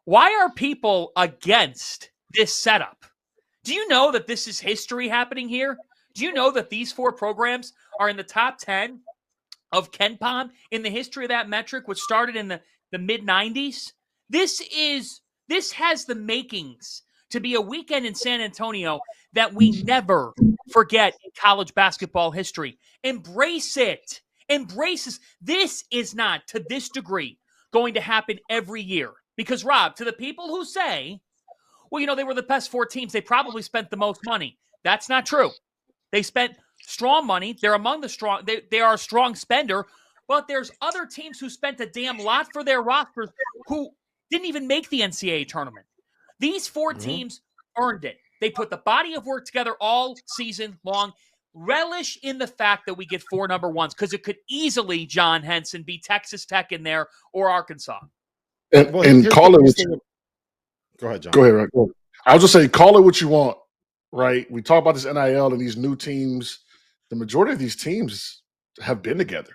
Why are people against this setup? Do you know that this is history happening here? Do you know that these four programs are in the top 10 of KenPom in the history of that metric, which started in the mid-90s? This has the makings to be a weekend in San Antonio that we never forget in college basketball history. Embrace it. Embrace this. This is not, to this degree, going to happen every year. Because, Rob, to the people who say, well, they were the best four teams, they probably spent the most money. That's not true. They spent strong money. They're among the strong. They are a strong spender. But there's other teams who spent a damn lot for their rosters who didn't even make the NCAA tournament. These four teams earned it. They put the body of work together all season long. Relish in the fact that we get four number ones, because it could easily, John Henson, be Texas Tech in there or Arkansas. And call it what you Go ahead, John. Go ahead. Right? I was just saying, call it what you want, right? We talk about this NIL and these new teams. The majority of these teams have been together,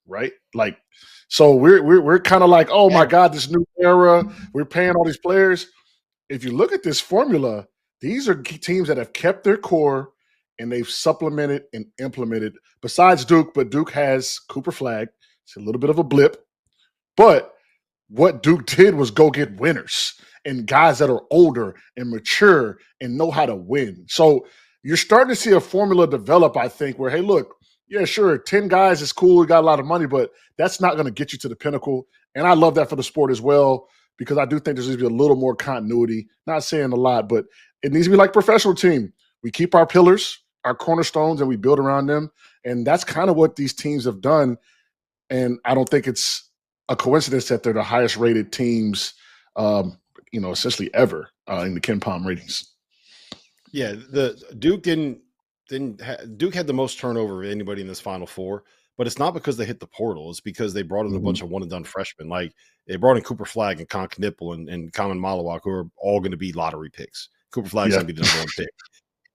right? Like, so we're kind of like, oh my God, this new era. We're paying all these players. If you look at this formula, these are teams that have kept their core and they've supplemented and implemented. Besides Duke, but Duke has Cooper Flagg. It's a little bit of a blip, but what Duke did was go get winners and guys that are older and mature and know how to win. So you're starting to see a formula develop, I think, where, hey, look, yeah, sure, 10 guys is cool. We got a lot of money, but that's not going to get you to the pinnacle. And I love that for the sport as well, because I do think there's going to be a little more continuity. Not saying a lot, but it needs to be like a professional team. We keep our pillars, our cornerstones, and we build around them. And that's kind of what these teams have done. And I don't think it's a coincidence that they're the highest rated teams, essentially ever in the KenPom ratings. Yeah, the Duke Duke had the most turnover of anybody in this Final Four, but it's not because they hit the portal. It's because they brought in a bunch of one and done freshmen. Like they brought in Cooper Flagg and Con Knipple and Common Malawak, who are all going to be lottery picks. Cooper Flagg's going to be the number one pick.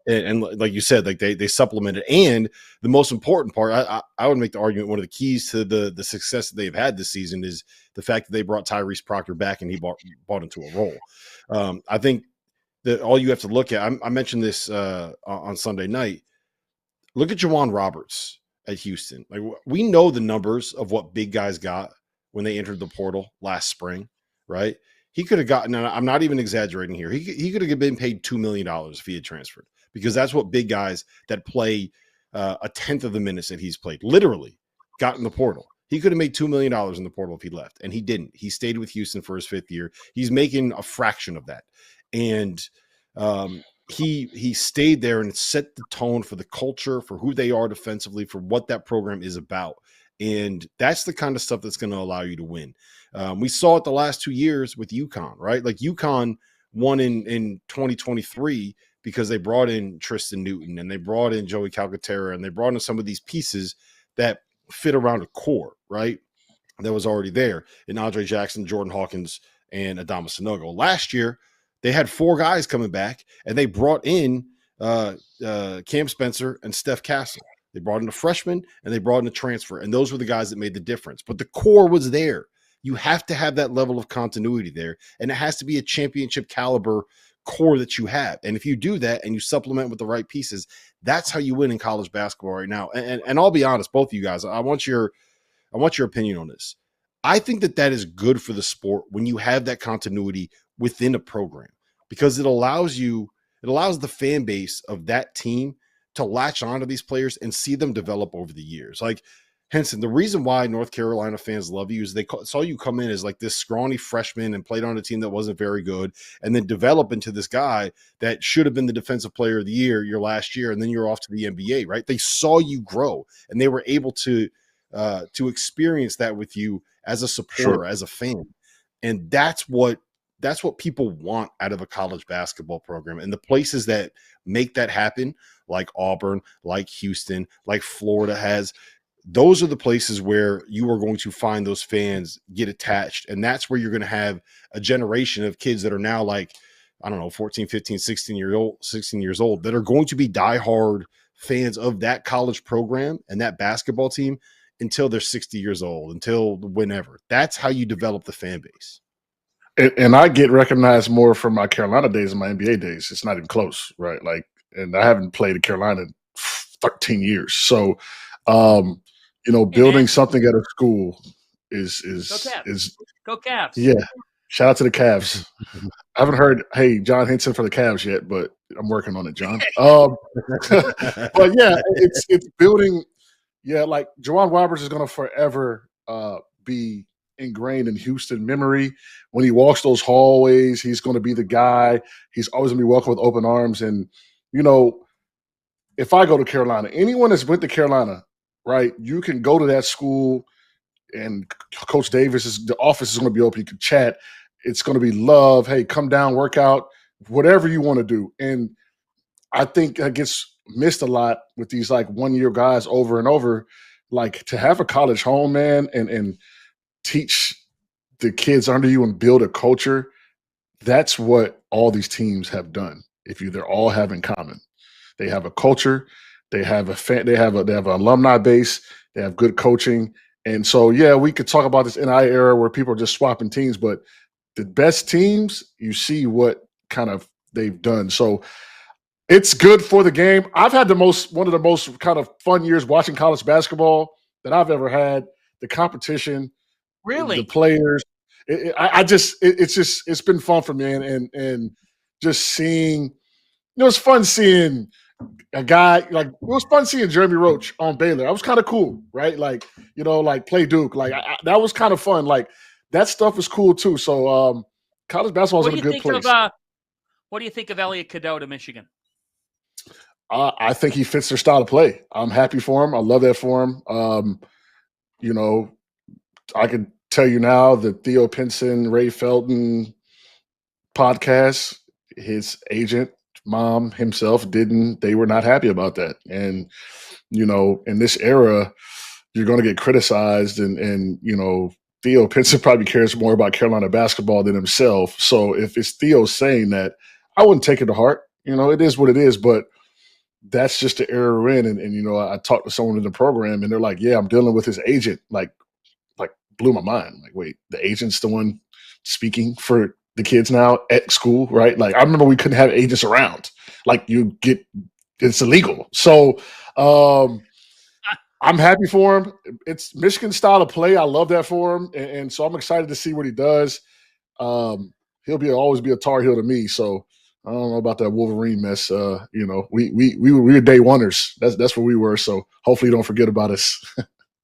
And like you said, like they supplemented. And the most important part, I would make the argument, one of the keys to the success that they've had this season is the fact that they brought Tyrese Proctor back and he bought into a role. I think that all you have to look at, I mentioned this on Sunday night, look at Juwan Roberts at Houston. Like we know the numbers of what big guys got when they entered the portal last spring, right? He could have gotten, and I'm not even exaggerating here, he could have been paid $2 million if he had transferred, because that's what big guys that play a tenth of the minutes that he's played literally got in the portal. He could have made $2 million in the portal if he left, and he didn't. He stayed with Houston for his fifth year. He's making a fraction of that. And he stayed there and set the tone for the culture, for who they are defensively, for what that program is about. And that's the kind of stuff that's going to allow you to win. We saw it the last 2 years with UConn, right? Like UConn won in 2023 because they brought in Tristan Newton and they brought in Joey Calcaterra and they brought in some of these pieces that fit around a core, right? That was already there in Andre Jackson, Jordan Hawkins, and Adama Sanogo. Last year, they had 4 guys coming back, and they brought in Cam Spencer and Steph Castle. They brought in a freshman, and they brought in a transfer, and those were the guys that made the difference. But the core was there. You have to have that level of continuity there, and it has to be a championship caliber core that you have. And if you do that and you supplement with the right pieces, that's how you win in college basketball right now. And I'll be honest, both of you guys, I want your opinion on this. I think that is good for the sport when you have that continuity within a program, because it allows the fan base of that team to latch onto these players and see them develop over the years. Like Henson, the reason why North Carolina fans love you is they saw you come in as like this scrawny freshman and played on a team that wasn't very good, and then develop into this guy that should have been the defensive player of the year your last year, and then you're off to the NBA, right? They saw you grow, and they were able to experience that with you as a supporter, as a fan. And that's what people want out of a college basketball program. And the places that make that happen, like Auburn, like Houston, like Florida has, those are the places where you are going to find those fans get attached. And that's where you're going to have a generation of kids that are now like, I don't know, 14, 15, 16 years old that are going to be diehard fans of that college program and that basketball team until they're 60 years old, until whenever. That's how you develop the fan base. and I get recognized more from my Carolina days than my NBA days. It's not even close, right? Like, and I haven't played in Carolina in 13 years. So, building something at a school is Go Cavs. Yeah. Shout out to the Cavs. I haven't heard, hey, John Henson for the Cavs yet, but I'm working on it, John. But yeah, it's building. Yeah, like Juwan Roberts is going to forever be ingrained in Houston memory. When he walks those hallways, he's going to be the guy. He's always going to be welcomed with open arms. And, if I go to Carolina, anyone that's went to Carolina, right, you can go to that school and Coach Davis, the office is going to be open. You can chat. It's going to be love. Hey, come down, work out, whatever you want to do. And I think that gets missed a lot with these like 1-year guys over and over. Like to have a college home, man, and teach the kids under you and build a culture. That's what all these teams have done. They're all have in common. They have a culture. They have they have an alumni base. They have good coaching. And so, yeah, we could talk about this NIL era where people are just swapping teams, but the best teams, you see what kind of they've done. So it's good for the game. I've had one of the most kind of fun years watching college basketball that I've ever had. The competition, really, the players. It's been fun for me, and just seeing. It's fun seeing a guy it was fun seeing Jeremy Roach on Baylor. That was kind of cool, right? Like play Duke. Like that was kind of fun. Like that stuff was cool too. So college basketball is in a good place. What do you think of Elliot Cadeau to Michigan? I think he fits their style of play. I'm happy for him. I love that for him. I can tell you now the Theo Pinson, Ray Felton podcast, his agent, mom, himself they were not happy about that. And, in this era, you're going to get criticized and Theo Pinson probably cares more about Carolina basketball than himself. So if it's Theo saying that, I wouldn't take it to heart. It is what it is, but that's just the era we're in. And I talked to someone in the program and they're like, yeah, I'm dealing with his agent. Like blew my mind. Like, wait, the agent's the one speaking for the kids now at school, right? Like I remember we couldn't have agents around. Like it's illegal. So I'm happy for him. It's Michigan style of play. I love that for him. And so I'm excited to see what he does. He'll always be a Tar Heel to me. So I don't know about that Wolverine mess. We were day oneers. That's what we were. So hopefully you don't forget about us.